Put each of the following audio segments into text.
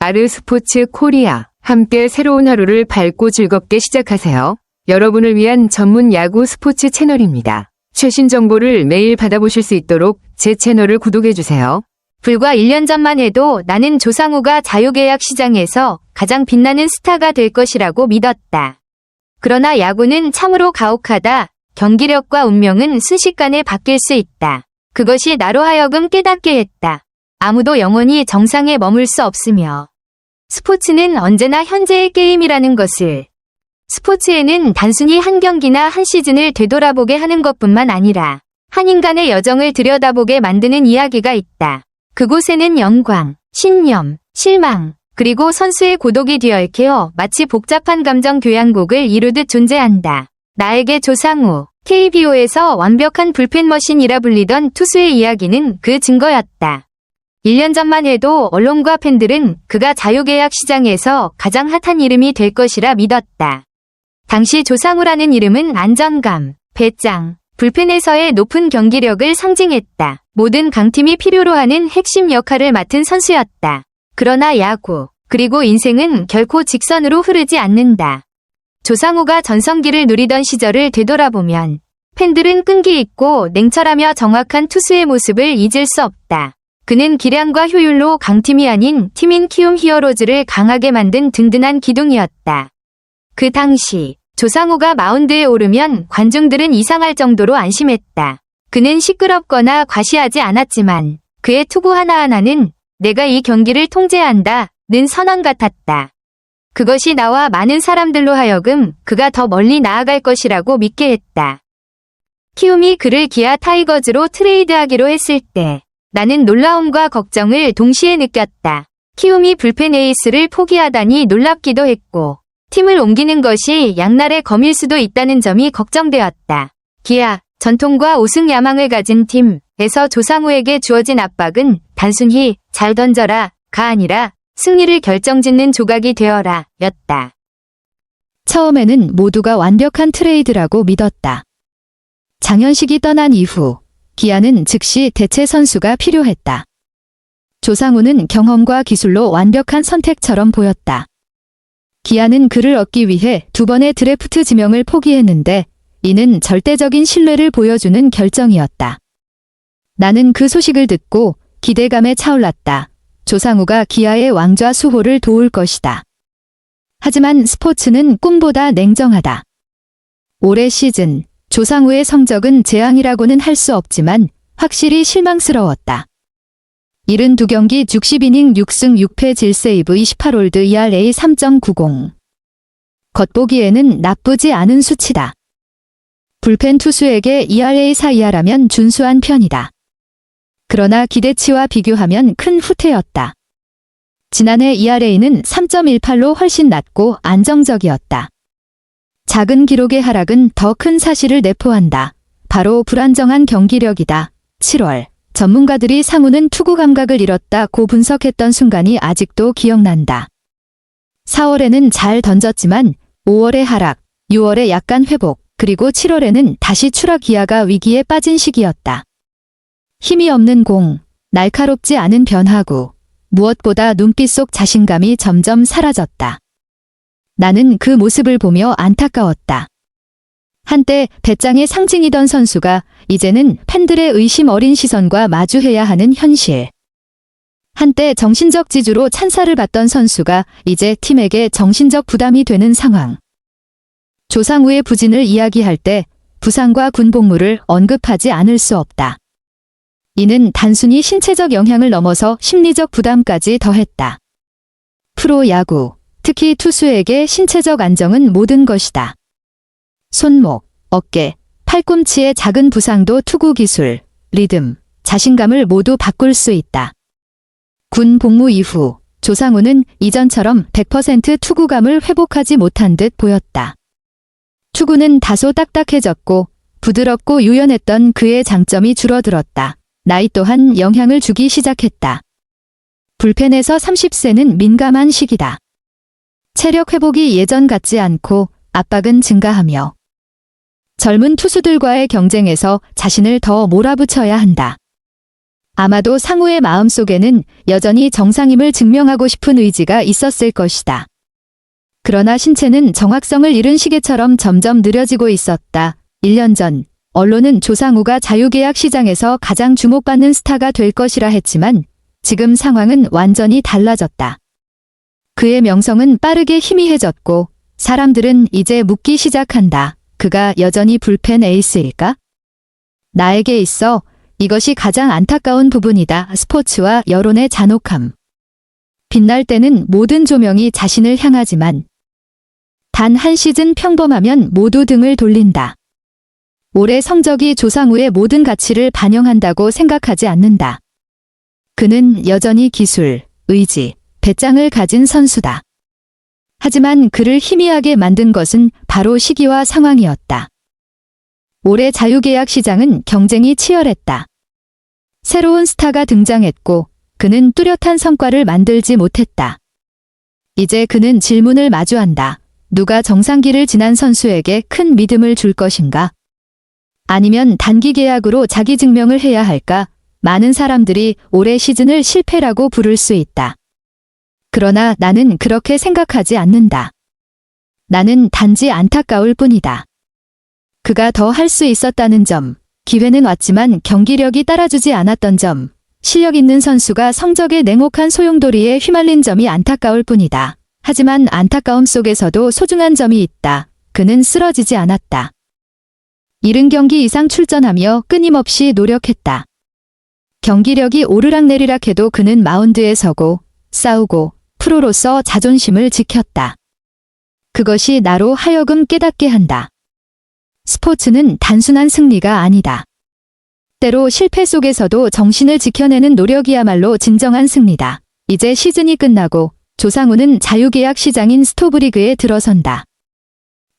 아르스포츠 코리아. 함께 새로운 하루를 밝고 즐겁게 시작하세요. 여러분을 위한 전문 야구 스포츠 채널입니다. 최신 정보를 매일 받아보실 수 있도록 제 채널을 구독해주세요. 불과 1년 전만 해도 나는 조상우가 자유계약 시장에서 가장 빛나는 스타가 될 것이라고 믿었다. 그러나 야구는 참으로 가혹하다. 경기력과 운명은 순식간에 바뀔 수 있다. 그것이 나로 하여금 깨닫게 했다. 아무도 영원히 정상에 머물 수 없으며 스포츠는 언제나 현재의 게임이라는 것을. 스포츠에는 단순히 한 경기나 한 시즌을 되돌아보게 하는 것뿐만 아니라 한 인간의 여정을 들여다보게 만드는 이야기가 있다. 그곳에는 영광, 신념, 실망, 그리고 선수의 고독이 뒤얽혀 마치 복잡한 감정 교향곡을 이루듯 존재한다. 나에게 조상우, KBO에서 완벽한 불펜 머신이라 불리던 투수의 이야기는 그 증거였다. 1년 전만 해도 언론과 팬들은 그가 자유계약 시장에서 가장 핫한 이름이 될 것이라 믿었다. 당시 조상우라는 이름은 안정감, 배짱, 불펜에서의 높은 경기력을 상징했다. 모든 강팀이 필요로 하는 핵심 역할을 맡은 선수였다. 그러나 야구, 그리고 인생은 결코 직선으로 흐르지 않는다. 조상우가 전성기를 누리던 시절을 되돌아보면 팬들은 끈기 있고 냉철하며 정확한 투수의 모습을 잊을 수 없다. 그는 기량과 효율로 강팀이 아닌 팀인 키움 히어로즈를 강하게 만든 든든한 기둥이었다. 그 당시 조상우가 마운드에 오르면 관중들은 이상할 정도로 안심했다. 그는 시끄럽거나 과시하지 않았지만 그의 투구 하나하나는 내가 이 경기를 통제한다는 선언 같았다. 그것이 나와 많은 사람들로 하여금 그가 더 멀리 나아갈 것이라고 믿게 했다. 키움이 그를 기아 타이거즈로 트레이드하기로 했을 때 나는 놀라움과 걱정을 동시에 느꼈다. 키움이 불펜 에이스를 포기하다니 놀랍기도 했고 팀을 옮기는 것이 양날의 검일 수도 있다는 점이 걱정되었다. 기아, 전통과 우승 야망을 가진 팀에서 조상우에게 주어진 압박은 단순히 잘 던져라가 아니라 승리를 결정짓는 조각이 되어라 였다. 처음에는 모두가 완벽한 트레이드라고 믿었다. 장현식이 떠난 이후 기아는 즉시 대체 선수가 필요했다. 조상우는 경험과 기술로 완벽한 선택처럼 보였다. 기아는 그를 얻기 위해 2번의 드래프트 지명을 포기했는데 이는 절대적인 신뢰를 보여주는 결정이었다. 나는 그 소식을 듣고 기대감에 차올랐다. 조상우가 기아의 왕좌 수호를 도울 것이다. 하지만 스포츠는 꿈보다 냉정하다. 올해 시즌 조상우의 성적은 재앙이라고는 할 수 없지만 확실히 실망스러웠다. 72경기 60이닝 6승 6패 1세이브 28홀드 ERA 3.90. 겉보기에는 나쁘지 않은 수치다. 불펜 투수에게 ERA 4 이하라면 준수한 편이다. 그러나 기대치와 비교하면 큰 후퇴였다. 지난해 ERA는 3.18로 훨씬 낮고 안정적이었다. 작은 기록의 하락은 더 큰 사실을 내포한다. 바로 불안정한 경기력이다. 7월 전문가들이 상우는 투구 감각을 잃었다고 분석했던 순간이 아직도 기억난다. 4월에는 잘 던졌지만 5월의 하락, 6월에 약간 회복, 그리고 7월에는 다시 추락. 기아가 위기에 빠진 시기였다. 힘이 없는 공, 날카롭지 않은 변화구, 무엇보다 눈빛 속 자신감이 점점 사라졌다. 나는 그 모습을 보며 안타까웠다. 한때 배짱의 상징이던 선수가 이제는 팬들의 의심 어린 시선과 마주해야 하는 현실. 한때 정신적 지주로 찬사를 받던 선수가 이제 팀에게 정신적 부담이 되는 상황. 조상우의 부진을 이야기할 때 부상과 군복무를 언급하지 않을 수 없다. 이는 단순히 신체적 영향을 넘어서 심리적 부담까지 더했다. 프로야구, 특히 투수에게 신체적 안정은 모든 것이다. 손목, 어깨, 팔꿈치의 작은 부상도 투구 기술, 리듬, 자신감을 모두 바꿀 수 있다. 군 복무 이후 조상우는 이전처럼 100% 투구감을 회복하지 못한 듯 보였다. 투구는 다소 딱딱해졌고 부드럽고 유연했던 그의 장점이 줄어들었다. 나이 또한 영향을 주기 시작했다. 불펜에서 30세는 민감한 시기다. 체력 회복이 예전 같지 않고 압박은 증가하며 젊은 투수들과의 경쟁에서 자신을 더 몰아붙여야 한다. 아마도 상우의 마음속에는 여전히 정상임을 증명하고 싶은 의지가 있었을 것이다. 그러나 신체는 정확성을 잃은 시계처럼 점점 느려지고 있었다. 1년 전, 언론은 조상우가 자유계약 시장에서 가장 주목받는 스타가 될 것이라 했지만 지금 상황은 완전히 달라졌다. 그의 명성은 빠르게 희미해졌고 사람들은 이제 묻기 시작한다. 그가 여전히 불펜 에이스일까? 나에게 있어 이것이 가장 안타까운 부분이다. 스포츠와 여론의 잔혹함. 빛날 때는 모든 조명이 자신을 향하지만 단 한 시즌 평범하면 모두 등을 돌린다. 올해 성적이 조상우의 모든 가치를 반영한다고 생각하지 않는다. 그는 여전히 기술, 의지, 배짱을 가진 선수다. 하지만 그를 희미하게 만든 것은 바로 시기와 상황이었다. 올해 자유계약 시장은 경쟁이 치열했다. 새로운 스타가 등장했고 그는 뚜렷한 성과를 만들지 못했다. 이제 그는 질문을 마주한다. 누가 정상기를 지난 선수에게 큰 믿음을 줄 것인가? 아니면 단기 계약으로 자기 증명을 해야 할까? 많은 사람들이 올해 시즌을 실패라고 부를 수 있다. 그러나 나는 그렇게 생각하지 않는다. 나는 단지 안타까울 뿐이다. 그가 더 할 수 있었다는 점, 기회는 왔지만 경기력이 따라주지 않았던 점, 실력 있는 선수가 성적의 냉혹한 소용돌이에 휘말린 점이 안타까울 뿐이다. 하지만 안타까움 속에서도 소중한 점이 있다. 그는 쓰러지지 않았다. 70경기 이상 출전하며 끊임없이 노력했다. 경기력이 오르락내리락 해도 그는 마운드에 서고 싸우고 프로로서 자존심을 지켰다. 그것이 나로 하여금 깨닫게 한다. 스포츠는 단순한 승리가 아니다. 때로 실패 속에서도 정신을 지켜내는 노력이야말로 진정한 승리다. 이제 시즌이 끝나고 조상우는 자유계약 시장인 스토브리그에 들어선다.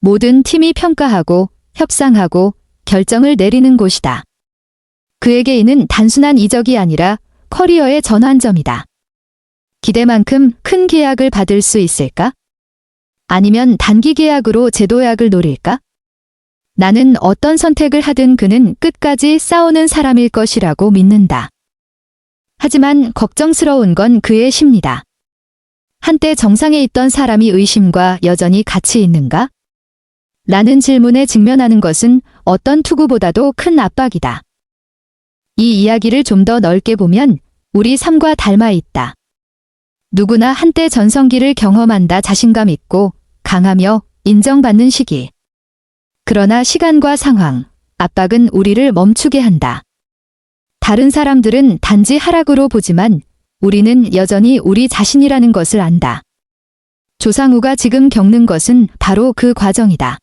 모든 팀이 평가하고 협상하고 결정을 내리는 곳이다. 그에게 이는 단순한 이적이 아니라 커리어의 전환점이다. 기대만큼 큰 계약을 받을 수 있을까? 아니면 단기 계약으로 제도약을 노릴까? 나는 어떤 선택을 하든 그는 끝까지 싸우는 사람일 것이라고 믿는다. 하지만 걱정스러운 건 그의 심리다. 한때 정상에 있던 사람이 의심과 여전히 같이 있는가? 라는 질문에 직면하는 것은 어떤 투구보다도 큰 압박이다. 이 이야기를 좀 더 넓게 보면 우리 삶과 닮아 있다. 누구나 한때 전성기를 경험한다. 자신감 있고 강하며 인정받는 시기. 그러나 시간과 상황, 압박은 우리를 멈추게 한다. 다른 사람들은 단지 하락으로 보지만 우리는 여전히 우리 자신이라는 것을 안다. 조상우가 지금 겪는 것은 바로 그 과정이다.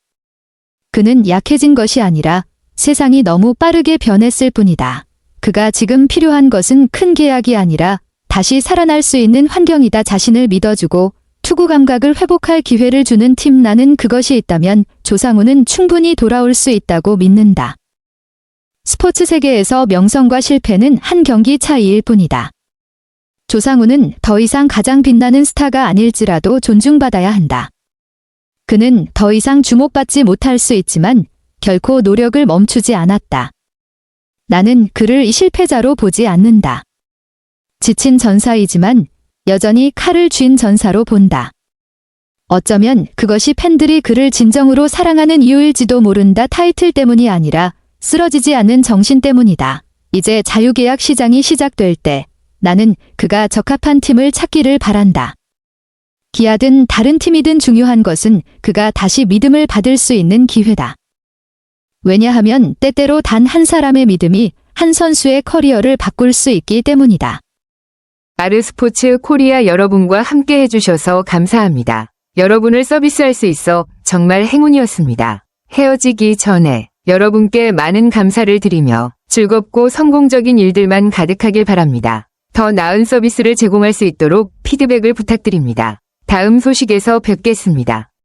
그는 약해진 것이 아니라 세상이 너무 빠르게 변했을 뿐이다. 그가 지금 필요한 것은 큰 계약이 아니라 다시 살아날 수 있는 환경이다. 자신을 믿어주고 투구 감각을 회복할 기회를 주는 팀. 나는 그것이 있다면 조상우는 충분히 돌아올 수 있다고 믿는다. 스포츠 세계에서 명성과 실패는 한 경기 차이일 뿐이다. 조상우는 더 이상 가장 빛나는 스타가 아닐지라도 존중받아야 한다. 그는 더 이상 주목받지 못할 수 있지만 결코 노력을 멈추지 않았다. 나는 그를 실패자로 보지 않는다. 지친 전사이지만 여전히 칼을 쥔 전사로 본다. 어쩌면 그것이 팬들이 그를 진정으로 사랑하는 이유일지도 모른다. 타이틀 때문이 아니라 쓰러지지 않는 정신 때문이다. 이제 자유계약 시장이 시작될 때 나는 그가 적합한 팀을 찾기를 바란다. 기아든 다른 팀이든 중요한 것은 그가 다시 믿음을 받을 수 있는 기회다. 왜냐하면 때때로 단 한 사람의 믿음이 한 선수의 커리어를 바꿀 수 있기 때문이다. 아르스포츠 코리아 여러분과 함께 해주셔서 감사합니다. 여러분을 서비스할 수 있어 정말 행운이었습니다. 헤어지기 전에 여러분께 많은 감사를 드리며 즐겁고 성공적인 일들만 가득하길 바랍니다. 더 나은 서비스를 제공할 수 있도록 피드백을 부탁드립니다. 다음 소식에서 뵙겠습니다.